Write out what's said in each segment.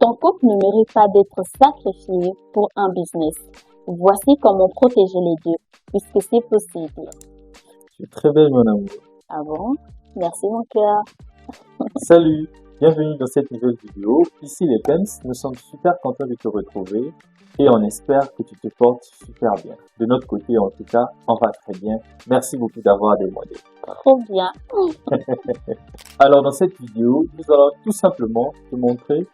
Ton couple ne mérite pas d'être sacrifié pour un business. Voici comment protéger les deux, puisque c'est possible. Tu es très belle, mon amour. Ah bon? Merci mon cœur. Salut, bienvenue dans cette nouvelle vidéo. Ici les Pens, nous sommes super contents de te retrouver et on espère que tu te portes super bien. De notre côté, en tout cas, on va très bien. Merci beaucoup d'avoir demandé. Trop bien. Alors dans cette vidéo, nous allons tout simplement te montrer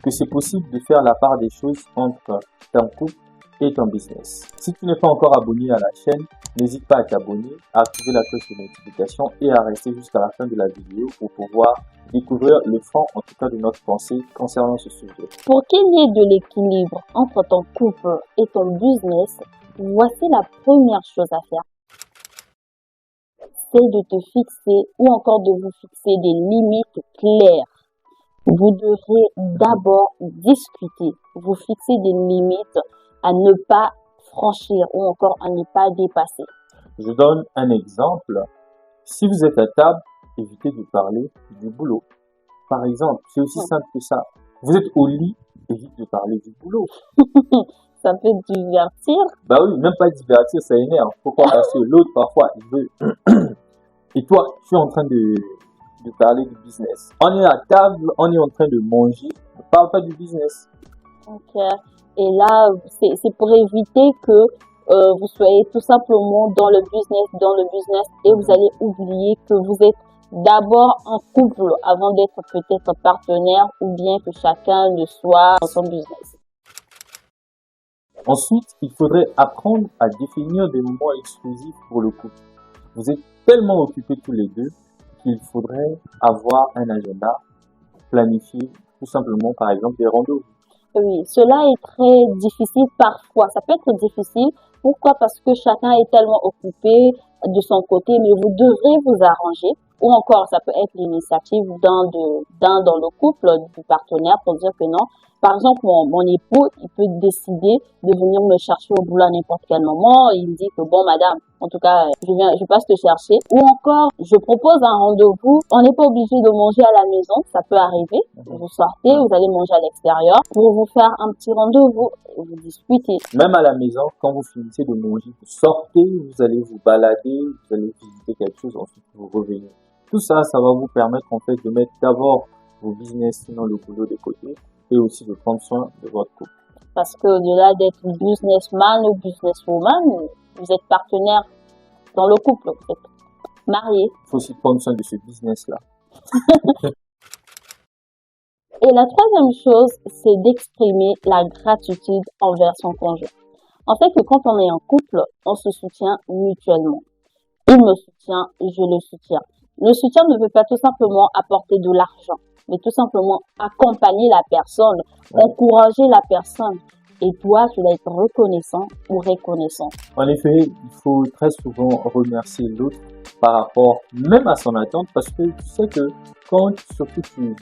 que c'est possible de faire la part des choses entre ton couple et ton business. Si tu n'es pas encore abonné à la chaîne, n'hésite pas à t'abonner, à activer la cloche de notification et à rester jusqu'à la fin de la vidéo pour pouvoir découvrir le fond, en tout cas, de notre pensée concernant ce sujet. Pour qu'il y ait de l'équilibre entre ton couple et ton business, voici la première chose à faire. C'est de te fixer ou encore de vous fixer des limites claires. Vous devrez d'abord discuter, vous fixer des limites à ne pas franchir ou encore à ne pas dépasser. Je donne un exemple. Si vous êtes à table, évitez de parler du boulot. Par exemple, c'est aussi simple que ça. Vous êtes au lit, évitez de parler du boulot. Ça peut divertir. Bah oui, même pas divertir, ça énerve. Pourquoi? Parce que l'autre, parfois, il veut. Et toi, tu es en train de parler du business. On est à table, on est en train de manger. Ne parle pas du business. Ok. Et là, c'est pour éviter que vous soyez tout simplement dans le business et vous allez oublier que vous êtes d'abord un couple avant d'être peut-être partenaire ou bien que chacun le soit dans son business. Ensuite, il faudrait apprendre à définir des moments exclusifs pour le couple. Vous êtes tellement occupés tous les deux qu'il faudrait avoir un agenda planifié, tout simplement, par exemple, des rendez-vous. Oui, cela est très difficile parfois. Ça peut être difficile. Pourquoi? Parce que chacun est tellement occupé de son côté, mais vous devrez vous arranger. Ou encore, ça peut être l'initiative d'un dans le couple, du partenaire, pour dire que non. Par exemple, mon époux, il peut décider de venir me chercher au boulot à n'importe quel moment. Il me dit que bon, madame, en tout cas, je passe te chercher. Ou encore, je propose un rendez-vous. On n'est pas obligé de manger à la maison. Ça peut arriver. Vous sortez, vous allez manger à l'extérieur pour vous faire un petit rendez-vous et vous discuter. Même à la maison, quand vous finissez de manger, vous sortez, vous allez vous balader, vous allez visiter quelque chose, ensuite vous revenez. Tout ça, ça va vous permettre en fait de mettre d'abord vos business, sinon le boulot de côté, et aussi de prendre soin de votre couple. Parce que au-delà d'être businessman ou businesswoman, vous êtes partenaire dans le couple, vous êtes marié. Il faut aussi prendre soin de ce business-là. Et la troisième chose, c'est d'exprimer la gratitude envers son conjoint. En fait, que quand on est en couple, on se soutient mutuellement. Il me soutient, je le soutiens. Le soutien ne veut pas tout simplement apporter de l'argent, mais tout simplement accompagner la personne, encourager la personne. Et toi, tu dois être reconnaissant ou reconnaissant. En effet, il faut très souvent remercier l'autre par rapport même à son attente, parce que tu sais que quand surtout tu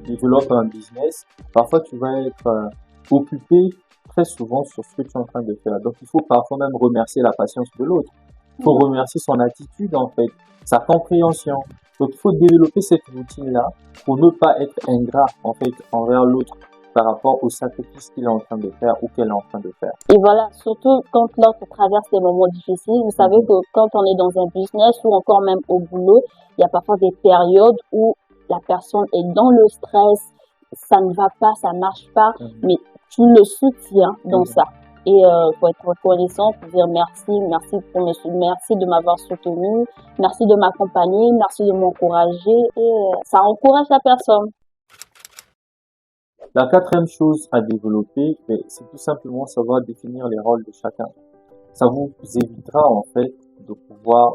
développes un business, parfois tu vas être occupé très souvent sur ce que tu es en train de faire. Donc il faut parfois même remercier la patience de l'autre. Il faut remercier son attitude en fait, sa compréhension. Donc il faut développer cette routine-là pour ne pas être ingrat en fait envers l'autre par rapport au sacrifice qu'il est en train de faire ou qu'elle est en train de faire. Et voilà, surtout quand l'autre traverse des moments difficiles, vous savez que quand on est dans un business ou encore même au boulot, il y a parfois des périodes où la personne est dans le stress, ça ne va pas, ça marche pas, mais tu le soutiens dans ça. Et faut être reconnaissant pour dire merci de m'avoir soutenu, merci de m'accompagner, merci de m'encourager et ça encourage la personne. La quatrième chose à développer, c'est tout simplement savoir définir les rôles de chacun. Ça vous évitera en fait de pouvoir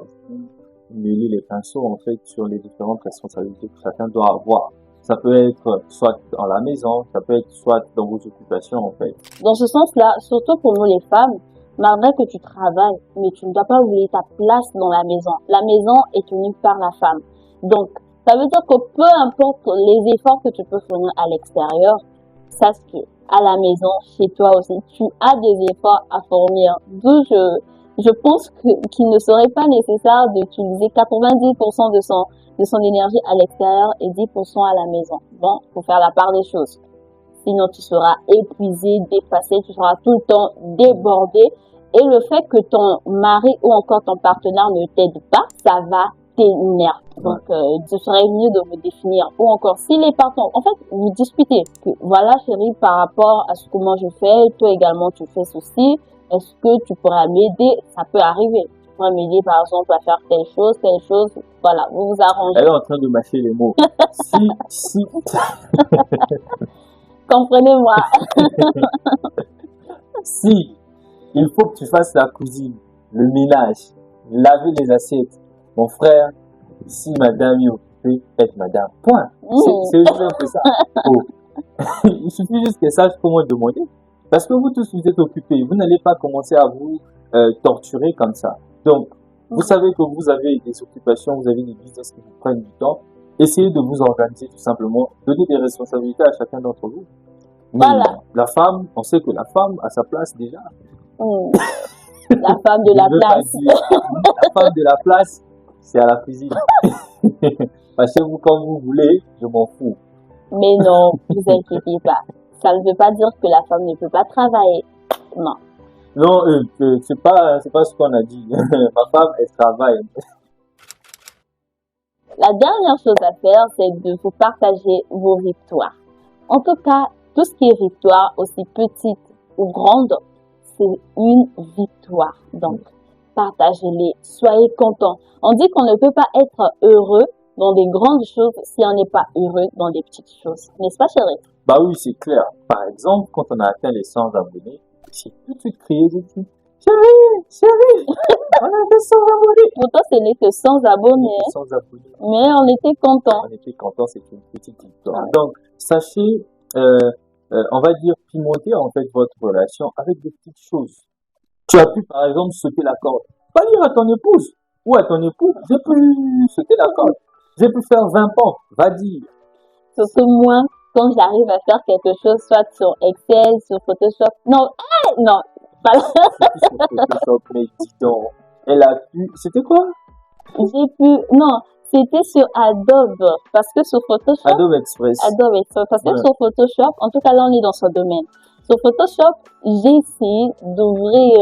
mêler les pinceaux en fait sur les différentes responsabilités que chacun doit avoir. Ça peut être soit dans la maison, ça peut être soit dans vos occupations en fait. Dans ce sens-là, surtout pour nous les femmes, malgré que tu travailles, mais tu ne dois pas oublier ta place dans la maison. La maison est tenue par la femme. Donc, ça veut dire que peu importe les efforts que tu peux fournir à l'extérieur, sache que à la maison, chez toi aussi, tu as des efforts à fournir. D'où je pense qu'il ne serait pas nécessaire d'utiliser 90% de son énergie à l'extérieur et 10% à la maison. Bon, faut faire la part des choses. Sinon, tu seras épuisé, dépassé, tu seras tout le temps débordé. Et le fait que ton mari ou encore ton partenaire ne t'aide pas, ça va t'énerver. Donc, ce serait mieux de vous définir. Ou encore, si les partenaires, en fait, vous discutez. Que, voilà, chérie, par rapport à ce que moi je fais, toi également tu fais ceci. Est-ce que tu pourrais m'aider? Ça peut arriver. Tu pourrais m'aider, par exemple, à faire telle chose, telle chose. Voilà, vous vous arrangez. Elle est en train de mâcher les mots. Si, Comprenez-moi. si, il faut que tu fasses la cuisine, le ménage, laver les assiettes. Mon frère, si madame est occupée, aide madame. Point. C'est aussi simple ça. Oh. Il suffit juste qu'elle sache comment demander. Parce que vous tous, vous êtes occupés. Vous n'allez pas commencer à vous torturer comme ça. Donc, vous savez que vous avez des occupations, vous avez des business qui vous prennent du temps. Essayez de vous organiser tout simplement. Donnez des responsabilités à chacun d'entre vous. Mais Voilà. la femme, on sât que la femme a sa place déjà. La femme de la Je veux pas place. dire, la femme de la place, c'est à la cuisine. Fâchez-vous comme vous voulez, je m'en fous. Mais non, vous inquiétez pas. Ça ne veut pas dire que la femme ne peut pas travailler. Non. Non, c'est pas ce qu'on a dit. Ma femme, elle travaille. La dernière chose à faire, c'est de vous partager vos victoires. En tout cas, tout ce qui est victoire, aussi petite ou grande, c'est une victoire. Donc, partagez-les, soyez contents. On dit qu'on ne peut pas être heureux dans des grandes choses si on n'est pas heureux dans des petites choses. N'est-ce pas, chérie? Bah oui, c'est clair. Par exemple, quand on a atteint les 100 abonnés, j'ai tout de suite crié dessus. Chérie, on a fait 100 abonnés. Pourtant, ce n'est que 100 abonnés. 100 abonnés. Mais on était contents. On était contents, c'est une petite victoire. Donc, sachez, on va dire, pimenter en fait votre relation avec des petites choses. Tu as pu, par exemple, sauter la corde. Pas dire à ton épouse ou à ton époux, j'ai pu sauter la corde. J'ai pu faire 20 pompes. Va dire. Sauf que moi, quand j'arrive à faire quelque chose, soit sur Excel, sur Photoshop, non, non, voilà. Sur Photoshop, mais dis donc, elle a pu, c'était quoi? J'ai pu, non, c'était sur Adobe, parce que sur Photoshop, Adobe Express. parce que sur Photoshop, en tout cas là on est dans ce domaine. Sur Photoshop, j'ai essayé d'ouvrir,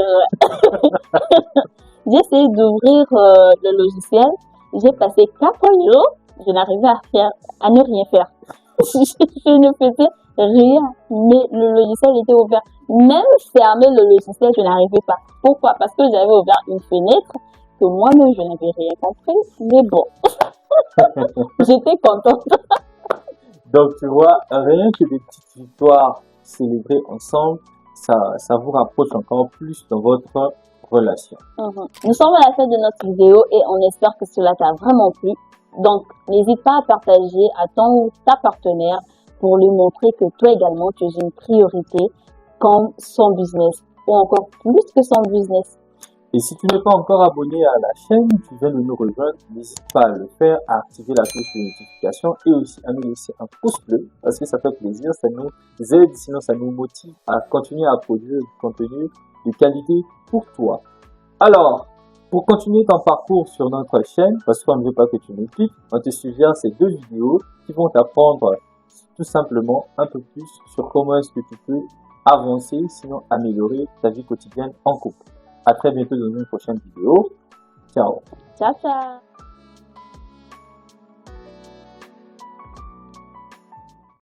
le logiciel. J'ai passé 4 jours, je n'arrivais à ne rien faire. Je ne faisais rien, mais le logiciel était ouvert. Même fermer le logiciel, je n'arrivais pas. Pourquoi? Parce que j'avais ouvert une fenêtre que moi-même je n'avais rien compris. Mais bon, j'étais contente. Donc tu vois, rien que des petites victoires célébrées ensemble, ça vous rapproche encore plus dans votre relation. Nous sommes à la fin de notre vidéo et on espère que cela t'a vraiment plu. Donc, n'hésite pas à partager à ton ou ta partenaire pour lui montrer que toi également, tu es une priorité comme son business ou encore plus que son business. Et si tu n'es pas encore abonné à la chaîne, tu viens de nous rejoindre, n'hésite pas à le faire, à activer la cloche de notification et aussi à nous laisser un pouce bleu parce que ça fait plaisir, ça nous aide, sinon ça nous motive à continuer à produire du contenu de qualité pour toi. Alors, pour continuer ton parcours sur notre chaîne, parce qu'on ne veut pas que tu nous quittes, on te suggère ces 2 vidéos qui vont t'apprendre tout simplement un peu plus sur comment est-ce que tu peux avancer, sinon améliorer ta vie quotidienne en couple. À très bientôt dans une prochaine vidéo. Ciao. Ciao, ciao.